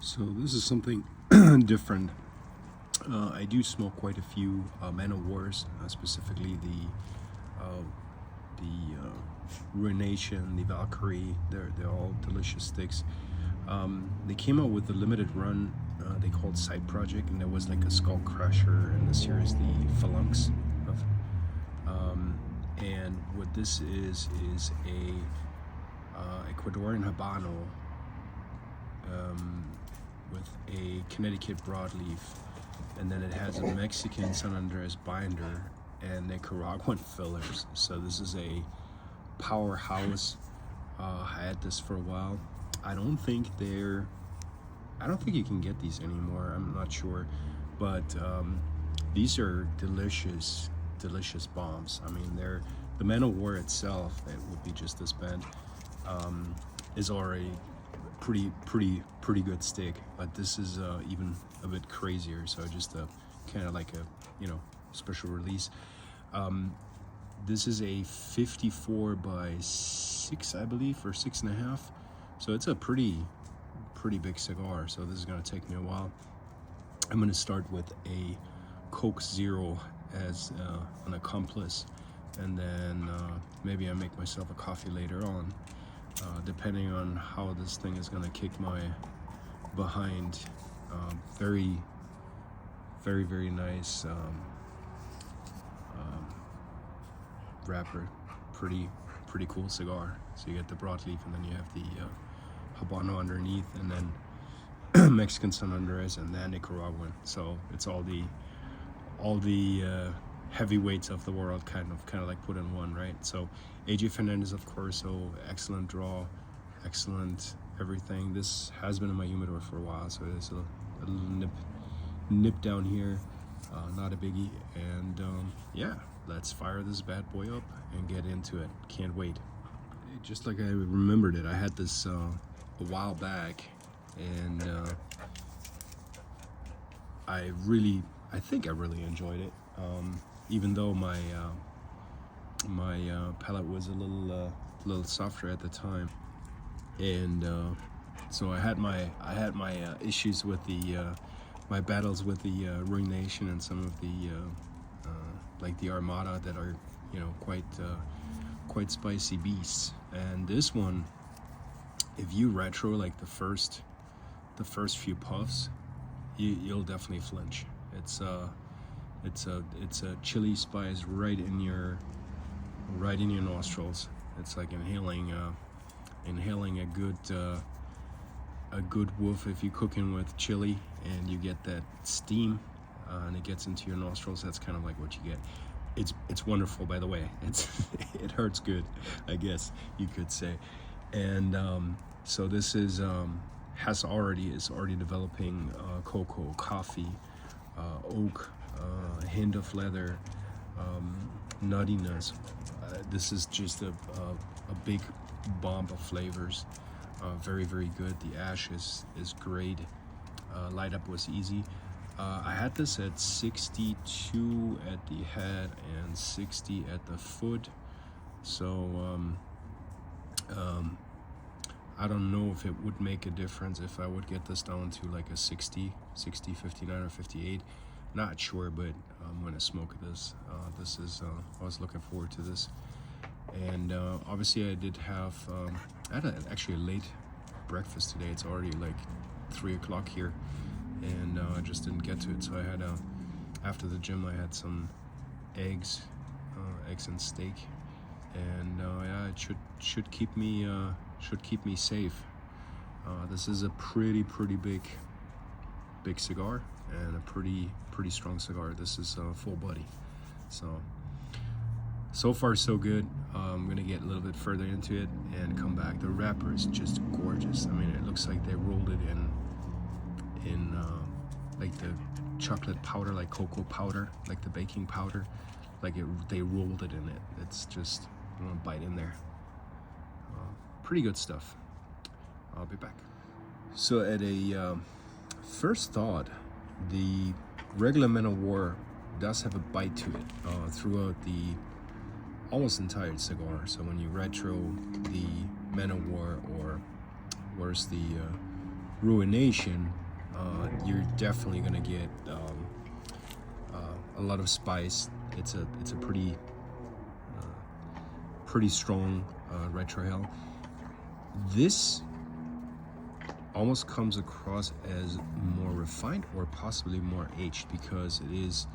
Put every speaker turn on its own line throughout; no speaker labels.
So this is something different. I do smoke quite a few Man of Wars, specifically the Ruination, the Valkyrie. They're all delicious sticks. They came out with a limited run they called Side Project, and there was like a Skull Crusher in the series, the Phalanx. And what this is a Ecuadorian Habano with a Connecticut broadleaf, and then it has a Mexican San Andres binder and Nicaraguan fillers. So this is a powerhouse. I had this for a while. I don't think you can get these anymore. I'm not sure, but these are delicious bombs. I mean, the Man of War itself, that would be just this bent, is already pretty good stick, but this is even a bit crazier. So just kind of like a special release. This is a 54 by 6, I believe, or 6.5. So it's a pretty big cigar. So this is going to take me a while. I'm going to start with a Coke Zero as an accomplice, and then maybe I make myself a coffee later on, depending on how this thing is going to kick my behind. Very nice wrapper, pretty cool cigar. So you get the broadleaf, and then you have the Habano underneath, and then Mexican San Andres, and then Nicaraguan. So it's all the heavyweights of the world kind of like put in one, right? So AJ Fernandez, of course, so excellent draw, excellent everything. This has been in my humidor for a while, so there's a little nip down here, not a biggie. And yeah, let's fire this bad boy up and get into it. Can't wait. Just like I remembered it, I had this a while back, and I think I really enjoyed it, even though my palate was a little softer at the time, and so I had my issues with my battles with the Ruination and some of the like the Armada that are quite spicy beasts. And this one, if you retro like the first few puffs, you'll definitely flinch. It's a chili spice right in your nostrils. It's like inhaling a good woof. If you're cooking with chili and you get that steam and it gets into your nostrils, that's kind of like what you get. It's wonderful, by the way. It hurts good, I guess you could say. And so this is already developing cocoa, coffee, oak, a hint of leather, nuttiness. This is just a big bomb of flavors. Very good. The ash is great. Light up was easy. I had this at 62 at the head and 60 at the foot. So I don't know if it would make a difference if I would get this down to like a 60, 59 or 58. Not sure, but I'm gonna smoke this. This is I was looking forward to this. And obviously I did have I had actually a late breakfast today. It's already like 3 o'clock here, and I just didn't get to it. So I had after the gym I had some eggs and steak, and yeah, it should keep me safe. This is a pretty big cigar, and a pretty strong cigar. This is full body. So far so good. I'm gonna get a little bit further into it and come back. The wrapper is just gorgeous. I mean, it looks like they rolled it in like the chocolate powder, like cocoa powder, like the baking powder, like they rolled it in it. It's just, I'm gonna bite in there. Pretty good stuff. I'll be back. So at a first thought, the regular Man of War does have a bite to it throughout the almost entire cigar. So when you retro the Man of War, or where's the ruination, you're definitely gonna get a lot of spice. It's a pretty strong retrohale. This almost comes across as more refined or possibly more aged, because it is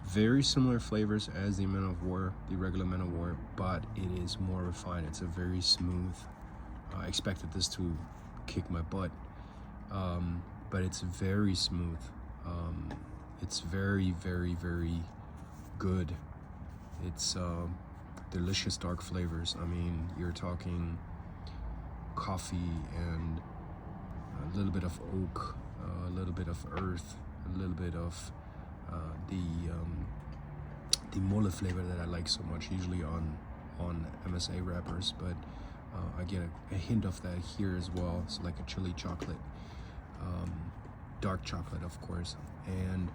very similar flavors as the Men of War, the regular Men of War, but it is more refined. It's a very smooth. I expected this to kick my butt, but it's very smooth. It's very, very, very good. It's delicious dark flavors. I mean, you're talking coffee and a little bit of oak, a little bit of earth, a little bit of the mole flavor that I like so much, usually on MSA wrappers, but I get a hint of that here as well. It's like a chili chocolate, dark chocolate, of course. And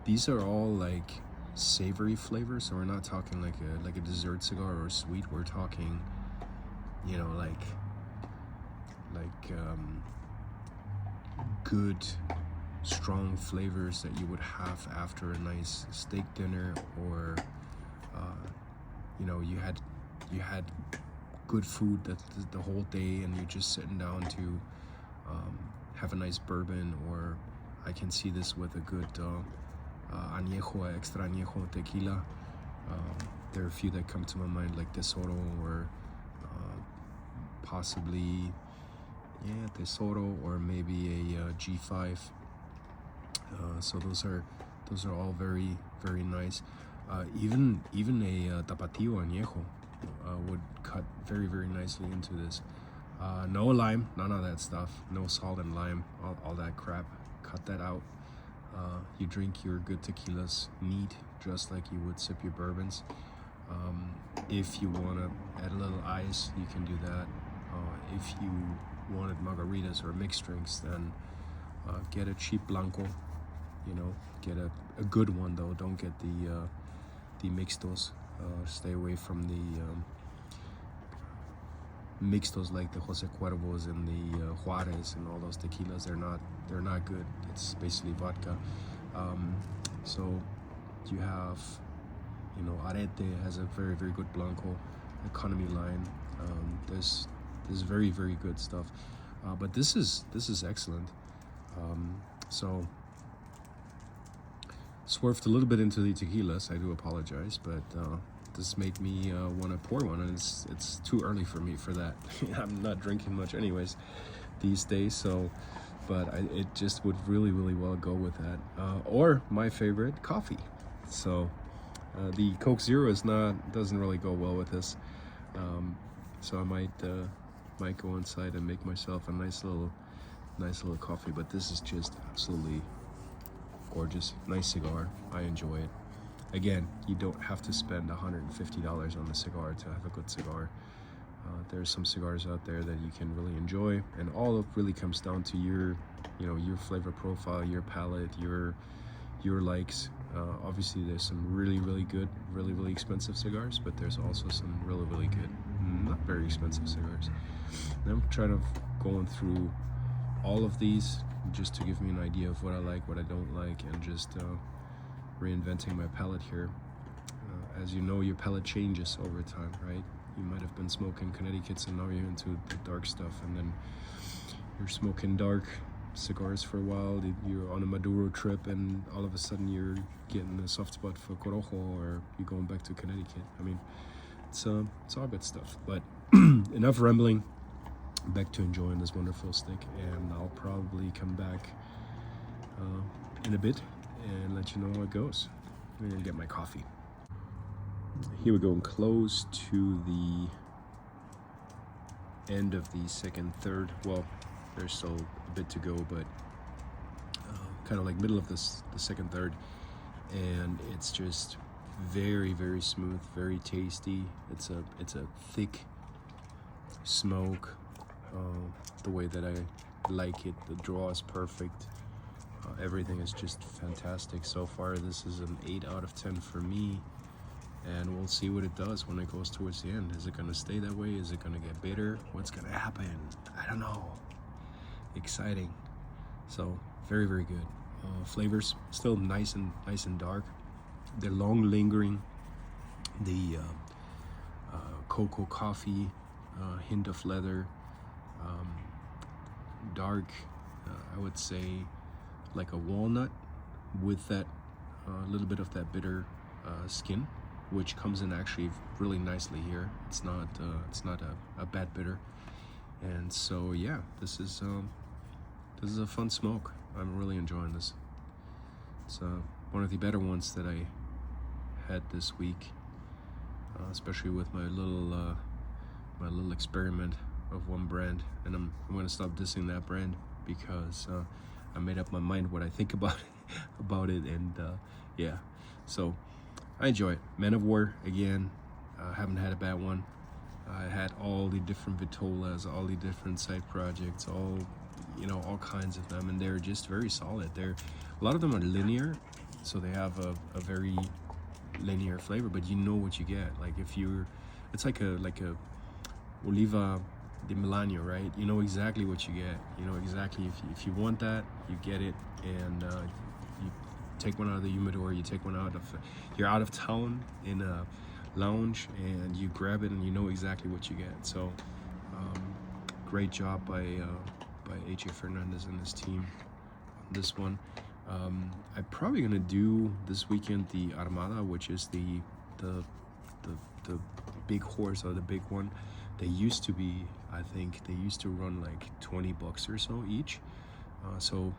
these are all like savory flavors, so we're not talking like a dessert cigar or sweet. We're talking, you know, like good strong flavors that you would have after a nice steak dinner, or you know, you had good food the whole day and you're just sitting down to have a nice bourbon. Or I can see this with a good añejo, extra añejo tequila. There are a few that come to my mind, like Tesoro, or possibly Tesoro, or maybe a G5. So those are all very, very nice. Even a Tapatio Añejo would cut very, very nicely into this. No lime, none of that stuff. No salt and lime, all that crap. Cut that out. You drink your good tequilas neat, just like you would sip your bourbons. If you want to add a little ice, you can do that. If you wanted margaritas or mixed drinks, then get a cheap blanco. You know, get a good one though. Don't get the mixtos. Stay away from the mixtos like the Jose Cuervos and the Juarez and all those tequilas. They're not good. It's basically vodka. So you have, you know, Arete has a very, very good blanco, economy line. There's very, very good stuff. But this is excellent. So swerved a little bit into the tequilas. I do apologize, but this made me want to pour one, and it's too early for me for that. I'm not drinking much anyways these days, so but it just would really, really well go with that. Or my favorite, coffee. So the Coke Zero doesn't really go well with this. So I might go inside and make myself a nice little coffee. But this is just absolutely gorgeous, nice cigar. I enjoy it. Again, you don't have to spend $150 on the cigar to have a good cigar. There's some cigars out there that you can really enjoy, and all it really comes down to your flavor profile, your palate, your likes. Obviously, there's some really, really good, really, really expensive cigars, but there's also some really, really good, not very expensive cigars. And I'm trying to going through all of these just to give me an idea of what I like, what I don't like, and just reinventing my palate here. As you know, your palate changes over time, right? You might have been smoking Connecticut's and now you're into the dark stuff, and then you're smoking dark cigars for a while, you're on a Maduro trip, and all of a sudden you're getting a soft spot for Corojo, or you're going back to Connecticut. I mean, it's all good stuff. But enough rambling, back to enjoying this wonderful stick, and I'll probably come back in a bit and let you know how it goes. I'm gonna get my coffee. Here we go, and close to the end of the second third. Well, there's still a bit to go, but kind of like middle of the second third, and it's just very, very smooth, very tasty. It's a thick smoke, the way that I like it. The draw is perfect. Everything is just fantastic so far. This is an 8 out of 10 for me, and we'll see what it does when it goes towards the end. Is it going to stay that way? Is it going to get bitter? What's going to happen? I don't know. exciting. So very, very good. Flavors still nice and dark. They're long lingering. The cocoa, coffee, hint of leather, dark, I would say like a walnut with that little bit of that bitter skin, which comes in actually really nicely here. It's not a bad bitter, and so yeah, this is a fun smoke. I'm really enjoying this. It's one of the better ones that I had this week, especially with my little experiment of one brand, and I'm gonna stop dissing that brand because I made up my mind what I think about it, and yeah, so I enjoy it. Man of War again. Haven't had a bad one. I had all the different vitolas, all the different side projects, all kinds of them, and they're just very solid. A lot of them are linear, so they have a very linear flavor, but you know what you get. Like it's like a Oliva de Milanio, right? You know exactly what you get. You know exactly if you want that, you get it, and you take one out of the humidor, you're out of town in a lounge, and you grab it, and you know exactly what you get. So great job by AJ Fernandez and his team on this one. I'm probably gonna do this weekend the Armada, which is the big horse, or the big one. They used to be, I think they used to run like $20 or so each, so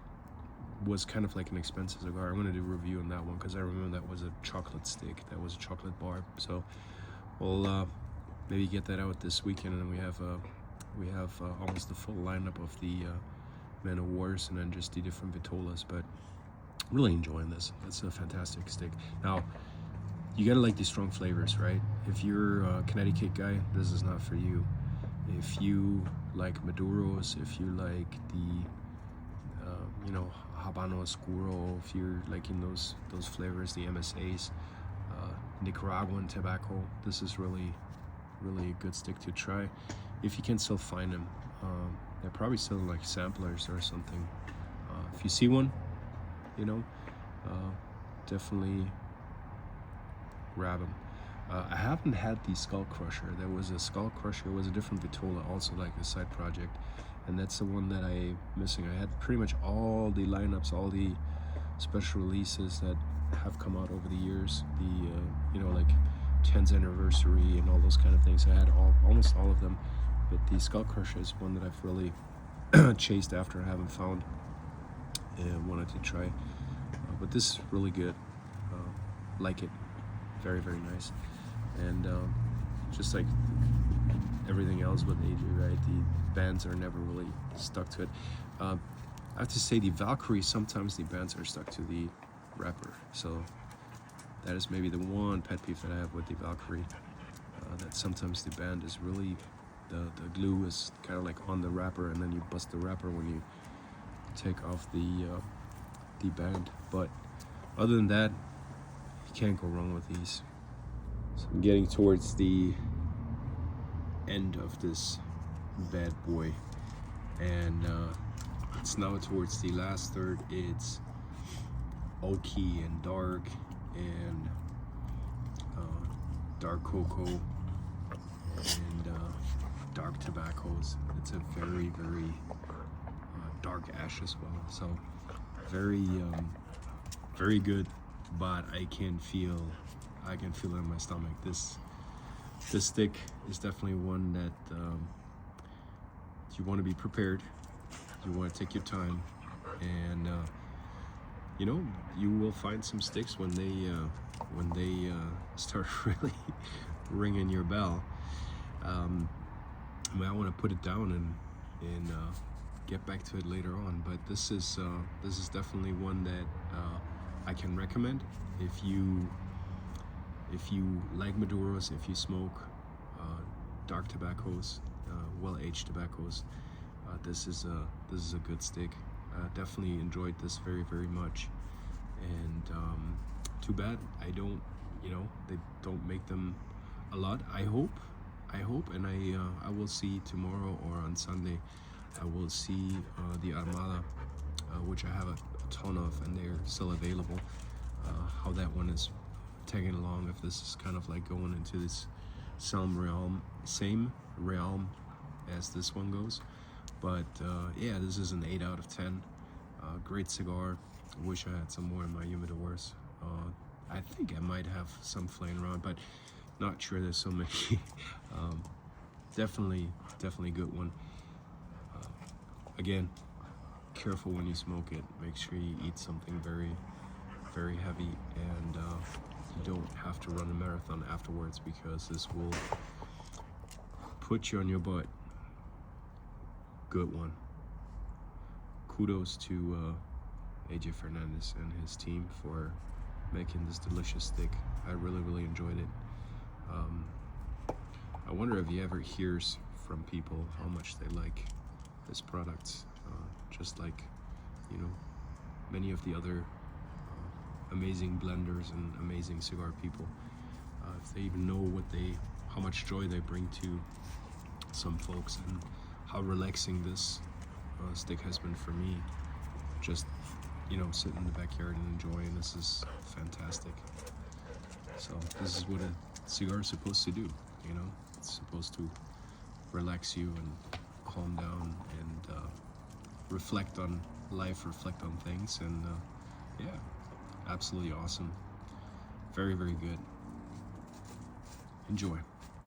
was kind of like an expensive cigar. I'm gonna do a review on that one because I remember that was a chocolate stick, that was a chocolate bar. So we'll maybe get that out this weekend, and then we have almost the full lineup of the Man of Wars, and then just the different vitolas. But really enjoying this. That's a fantastic stick. Now you gotta like these strong flavors, right? If you're a Connecticut guy, this is not for you. If you like Maduros, if you like the Habano Oscuro, if you're liking those flavors, the MSAs, Nicaraguan tobacco, this is really a good stick to try. If you can still find them, they're probably still like samplers or something. If you see one, definitely grab them. I haven't had the Skull Crusher. There was a Skull Crusher, it was a different vitola, also like a side project, and that's the one that I'm missing. I had pretty much all the lineups, all the special releases that have come out over the years, the like 10th anniversary and all those kind of things. I had almost all of them, but the Skull Crusher is one that I've really chased after. I haven't found and wanted to try, but this is really good. Like it, very, very nice. And just like everything else with AJ, right, the bands are never really stuck to it. I have to say, the Valkyrie, sometimes the bands are stuck to the wrapper, so that is maybe the one pet peeve that I have with the Valkyrie, that sometimes the band is really, the glue is kind of like on the wrapper, and then you bust the wrapper when you take off the band. But other than that, you can't go wrong with these. So I'm getting towards the end of this bad boy, and it's now towards the last third. It's oaky and dark, and dark cocoa, and dark tobaccos. It's a very, very dark ash as well. So very, very good. But I can feel it in my stomach. This stick is definitely one that you want to be prepared. You want to take your time, and you will find some sticks when they start really ringing your bell. I might want to put it down and get back to it later on. But this is definitely one that I can recommend if you like Maduros, if you smoke dark tobaccos, well-aged tobaccos. This is a good stick. Definitely enjoyed this very, very much, and too bad they don't make them a lot. I hope, and I will see tomorrow or on Sunday. I will see the Armada, which I have a ton of, and they're still available. How that one is tagging along, if this is kind of like going into this same realm as this one goes. But yeah, this is an 8 out of 10. Great cigar. Wish I had some more in my humidors. I think I might have some flying around, but not sure, there's so many. Definitely good one. Again, careful when you smoke it. Make sure you eat something very heavy, and you don't have to run a marathon afterwards, because this will put you on your butt. Good one. Kudos to AJ Fernandez and his team for making this delicious stick. I really enjoyed it. I wonder if he ever hears from people how much they like his products, just like, you know, many of the other amazing blenders and amazing cigar people. If they even know how much joy they bring to some folks, and how relaxing this stick has been for me. Just, you know, sit in the backyard and enjoy, and this is fantastic. So this is what a cigar is supposed to do, you know. It's supposed to relax you and calm down, and reflect on life, reflect on things, and yeah, absolutely awesome. Very good. Enjoy.